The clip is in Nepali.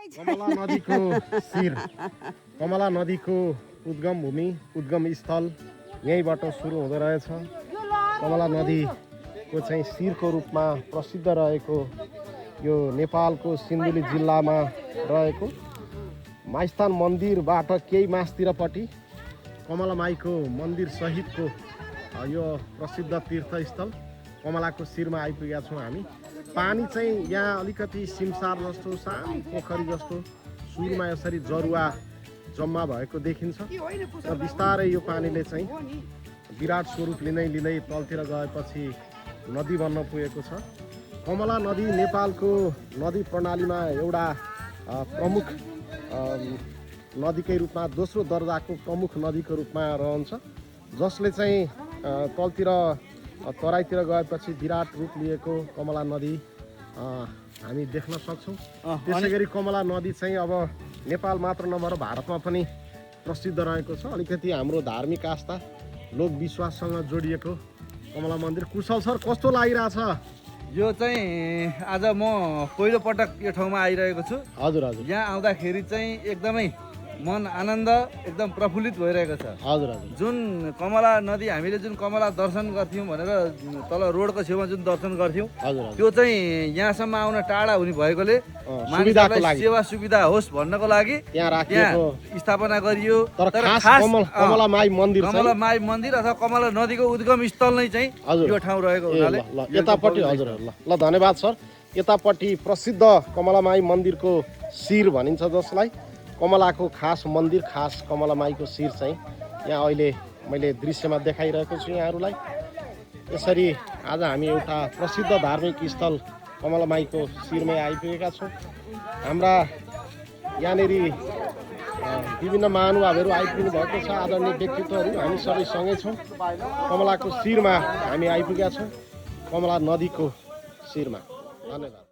कमला नदीको शिर, कमला नदीको उद्गम भूमि, उद्गम स्थल यहीँबाट सुरु हुँदो रहेछ। कमला नदीको चाहिँ शिरको रूपमा प्रसिद्ध रहेको यो नेपालको सिन्धुली जिल्लामा रहेको माइस्थान मन्दिरबाट केही मास्तिरपट्टि कमला माईको मन्दिर सहितको यो प्रसिद्ध तीर्थस्थल कमलाको शिरमा आइपुगेका छौँ हामी। पानी चाहिँ यहाँ अलिकति सिमसार जस्तो सानो पोखरी जस्तो सुरुमा यसरी जरुवा जम्मा भएको देखिन्छ र बिस्तारै यो पानीले चाहिँ विराट स्वरूप लिँदै लिँदै तलतिर गएपछि नदी बन्न पुगेको छ। कमला नदी नेपालको नदी प्रणालीमा एउटा प्रमुख नदीकै रूपमा दोस्रो दर्जाको प्रमुख नदीको रूपमा रहन्छ, जसले चाहिँ तलतिर तराईतिर गएपछि विराट रूप लिएको कमला नदी हामी देख्न सक्छौँ। त्यसै गरी कमला नदी चाहिँ अब नेपाल मात्र नभएर भारतमा पनि प्रसिद्ध रहेको छ। अलिकति हाम्रो धार्मिक आस्था लोकविश्वाससँग जोडिएको कमला मन्दिर। कुशल सर, कस्तो लागिरहेछ? यो चाहिँ आज म पहिलो पटक यो ठाउँमा आइरहेको छु। हजुर हजुर। यहाँ आउँदाखेरि चाहिँ एकदमै मन आनन्द एकदम प्रफुल्लित भइरहेको छ। हजुर हजुर। जुन कमला नदी हामीले जुन कमला दर्शन गर्थ्यौँ भनेर तल रोडको छेउमा जुन दर्शन गर्थ्यौँ, हजुर त्यो चाहिँ यहाँसम्म आउन टाढा हुने भएकोले मानिसहरूलाई सेवा सुविधा होस् भन्नको लागि यहाँ स्थापना गरियो। तर खास कमला माई मन्दिर, कमला माई मन्दिर अथवा कमला नदीको उद्गम स्थल नै चाहिँ यो ठाउँ रहेको हुनाले यतापट्टि हजुर ल धन्यवाद सर। यतापट्टि प्रसिद्ध कमला माई मन्दिरको शिर भनिन्छ, जसलाई कमलाको खास मन्दिर, खास कमला माईको शिर चाहिँ यहाँ अहिले मैले दृश्यमा देखाइरहेको छु यहाँहरूलाई। यसरी आज हामी एउटा प्रसिद्ध धार्मिक स्थल कमला माईको शिरमै आइपुगेका छौँ। हाम्रा यहाँनिर विभिन्न महानुभावहरू आइपुग्नु भएको छ, आदरणीय व्यक्तित्वहरू हामी सबै सँगै छौँ। कमलाको शिरमा हामी आइपुगेका छौँ, कमला नदीको शिरमा। धन्यवाद।